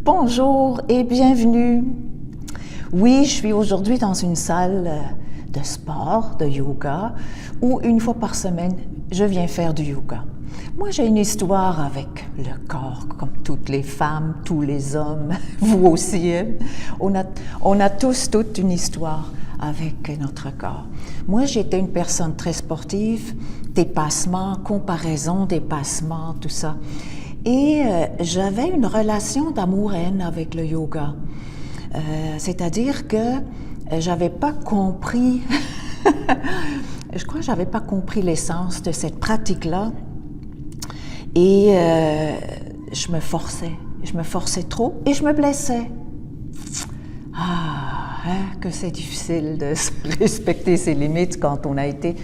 Bonjour et bienvenue. Oui, je suis aujourd'hui dans une salle de sport, de yoga, où une fois par semaine, je viens faire du yoga. Moi, j'ai une histoire avec le corps, comme toutes les femmes, tous les hommes, vous aussi. Hein? On a tous toute une histoire avec notre corps. Moi, j'étais une personne très sportive, dépassement, comparaison, dépassement, tout ça. Et j'avais une relation d'amour-haine avec le yoga. C'est-à-dire que j'avais pas compris, je crois que j'avais pas compris l'essence de cette pratique-là. Et je me forçais trop et je me blessais. Que c'est difficile de respecter ses limites quand on a été,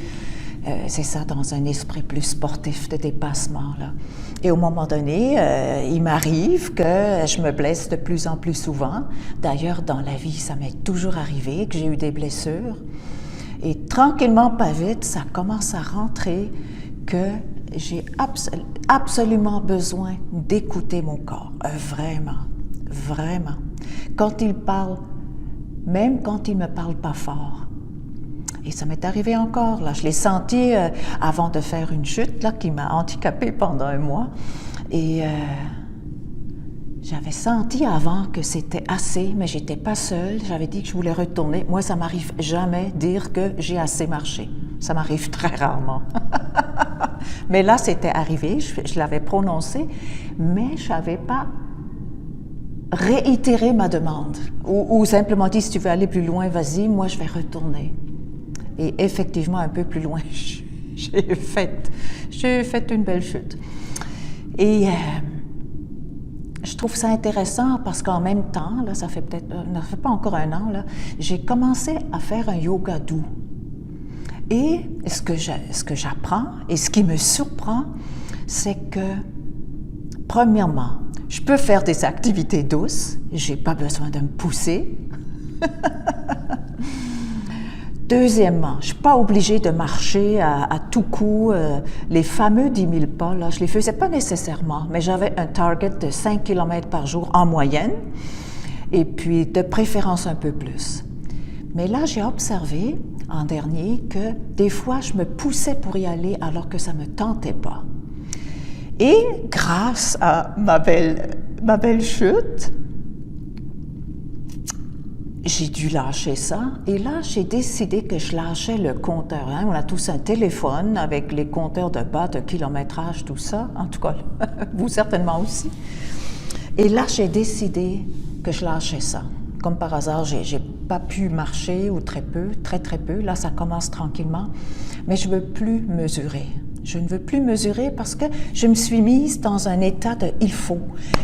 c'est ça, dans un esprit plus sportif de dépassement, là. Et au moment donné, il m'arrive que je me blesse de plus en plus souvent. D'ailleurs, dans la vie, ça m'est toujours arrivé que j'ai eu des blessures. Et tranquillement, pas vite, ça commence à rentrer que j'ai absolument besoin d'écouter mon corps. Vraiment, vraiment. Quand il parle, même quand il ne me parle pas fort. Et ça m'est arrivé encore, là. Je l'ai senti avant de faire une chute, là, qui m'a handicapée pendant un mois. Et j'avais senti avant que c'était assez, mais j'étais pas seule. J'avais dit que je voulais retourner. Moi, ça m'arrive jamais dire que j'ai assez marché. Ça m'arrive très rarement. Mais là, c'était arrivé, je l'avais prononcé, mais je n'avais pas réitéré ma demande. Ou simplement dit, si tu veux aller plus loin, vas-y, moi, je vais retourner. Et effectivement, un peu plus loin, j'ai fait une belle chute. Et je trouve ça intéressant parce qu'en même temps, là, ça fait pas encore un an, là, j'ai commencé à faire un yoga doux. Et ce que j'apprends et ce qui me surprend, c'est que, premièrement, je peux faire des activités douces, j'ai pas besoin de me pousser. Deuxièmement, je ne suis pas obligée de marcher à tout coup. Les fameux 10 000 pas, là, je ne les faisais pas nécessairement, mais j'avais un target de 5 km par jour en moyenne, et puis de préférence un peu plus. Mais là, j'ai observé en dernier que des fois, je me poussais pour y aller alors que ça ne me tentait pas. Et grâce à ma belle chute, j'ai dû lâcher ça. Et là, j'ai décidé que je lâchais le compteur. Hein. On a tous un téléphone avec les compteurs de bas, de kilométrage, tout ça. En tout cas, vous certainement aussi. Et là, j'ai décidé que je lâchais ça. Comme par hasard, j'ai pas pu marcher ou très peu. Là, ça commence tranquillement. Mais je ne veux plus mesurer. Je ne veux plus mesurer parce que je me suis mise dans un état de « il faut ».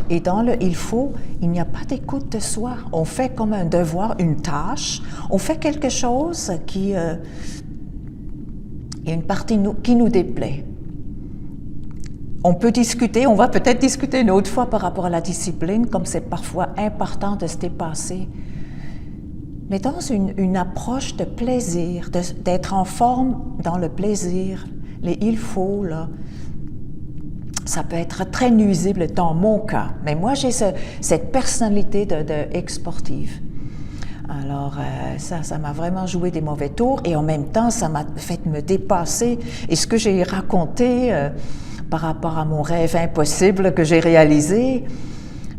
Et dans le « il faut », il n'y a pas d'écoute de soi. On fait comme un devoir, une tâche. On fait quelque chose qui... il y a une partie qui nous déplaît. On peut discuter, on va peut-être discuter une autre fois par rapport à la discipline, comme c'est parfois important de se dépasser. Mais dans une approche de plaisir, d'être en forme dans le plaisir, les « il faut », là, ça peut être très nuisible dans mon cas. Mais moi, j'ai cette personnalité d'ex-sportive. Alors, ça m'a vraiment joué des mauvais tours et en même temps, ça m'a fait me dépasser. Et ce que j'ai raconté par rapport à mon rêve impossible que j'ai réalisé,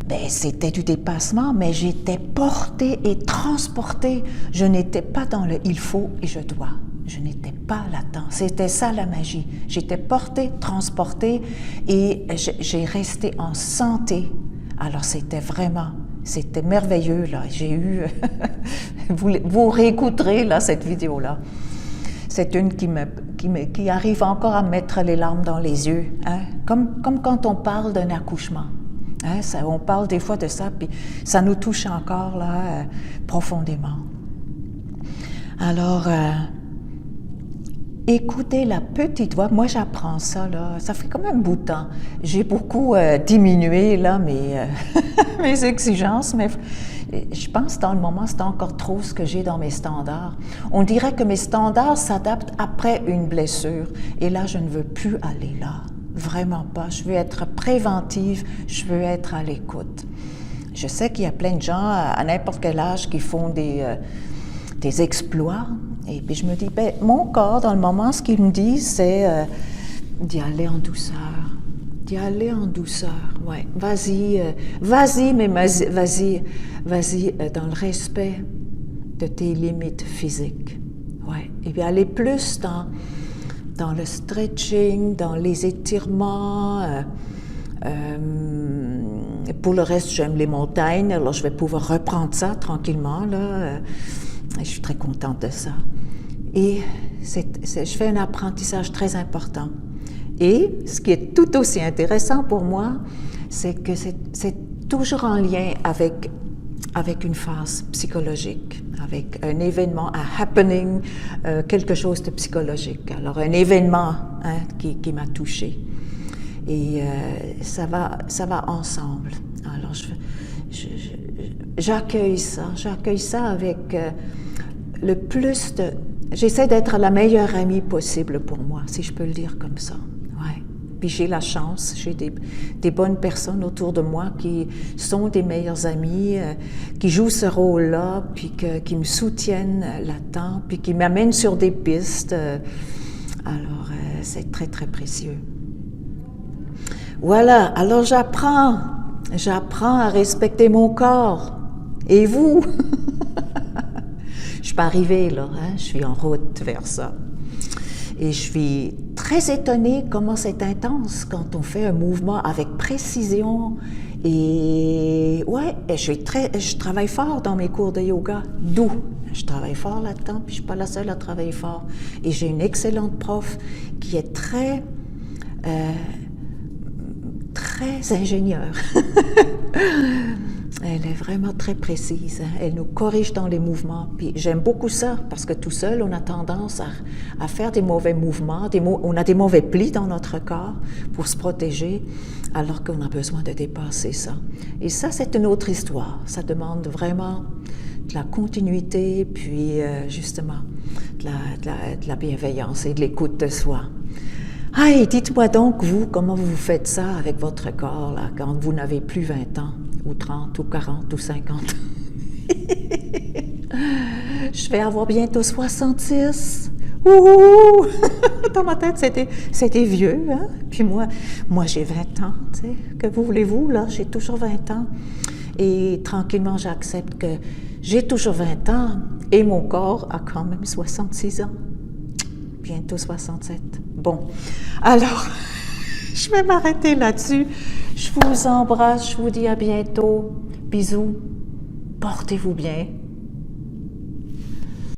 ben, c'était du dépassement, mais j'étais portée et transportée. Je n'étais pas dans le « il faut » et « je dois ». Je n'étais pas là-dedans. C'était ça la magie. J'étais portée, transportée et j'ai resté en santé. Alors c'était merveilleux là. J'ai eu, vous réécouterez là cette vidéo-là. C'est une qui arrive encore à me mettre les larmes dans les yeux, hein? Comme quand on parle d'un accouchement. Hein? On parle des fois de ça, puis ça nous touche encore là profondément. Alors. Écoutez la petite voix. Moi, j'apprends ça, là. Ça fait quand même un bout de temps. J'ai beaucoup diminué, là, mes exigences, mais je pense que dans le moment, c'est encore trop ce que j'ai dans mes standards. On dirait que mes standards s'adaptent après une blessure. Et là, je ne veux plus aller là. Vraiment pas. Je veux être préventive. Je veux être à l'écoute. Je sais qu'il y a plein de gens à n'importe quel âge qui font des exploits. Et puis je me dis, ben, mon corps, dans le moment, ce qu'il me dit, c'est d'y aller en douceur. D'y aller en douceur, ouais. Vas-y, mais vas-y dans le respect de tes limites physiques. Ouais. Et puis aller plus dans le stretching, dans les étirements. Pour le reste, j'aime les montagnes, alors je vais pouvoir reprendre ça tranquillement, là. Je suis très contente de ça. Et je fais un apprentissage très important. Et ce qui est tout aussi intéressant pour moi, c'est que c'est toujours en lien avec une phase psychologique, avec un événement, un happening, quelque chose de psychologique. Alors, un événement qui m'a touchée. Et ça va ensemble. Alors, j'accueille ça avec le plus de... J'essaie d'être la meilleure amie possible pour moi, si je peux le dire comme ça. Ouais. Puis j'ai la chance, j'ai des bonnes personnes autour de moi qui sont des meilleures amies, qui jouent ce rôle-là, puis qui me soutiennent là-dedans, puis qui m'amènent sur des pistes. Alors, c'est très, très précieux. Voilà, alors j'apprends à respecter mon corps. Et vous? Je suis pas arrivée là, je suis en route vers ça. Et je suis très étonnée comment c'est intense quand on fait un mouvement avec précision. Et ouais, je travaille fort dans mes cours de yoga, d'où je travaille fort là-dedans, puis je suis pas la seule à travailler fort. Et j'ai une excellente prof qui est très ingénieure. Elle est vraiment très précise. Elle nous corrige dans les mouvements. Puis j'aime beaucoup ça, parce que tout seul, on a tendance à faire des mauvais mouvements. On a des mauvais plis dans notre corps pour se protéger, alors qu'on a besoin de dépasser ça. Et ça, c'est une autre histoire. Ça demande vraiment de la continuité, puis justement de la bienveillance et de l'écoute de soi. Hey, dites-moi donc, vous, comment vous faites ça avec votre corps, là, quand vous n'avez plus 20 ans, ou 30, ou 40, ou 50? Je vais avoir bientôt 66. Ouh! Dans ma tête, c'était vieux, hein? Puis moi j'ai 20 ans, tu sais. Que voulez-vous, là? J'ai toujours 20 ans. Et tranquillement, j'accepte que j'ai toujours 20 ans, et mon corps a quand même 66 ans. Bientôt 67. Bon, alors, je vais m'arrêter là-dessus. Je vous embrasse, je vous dis à bientôt. Bisous, portez-vous bien.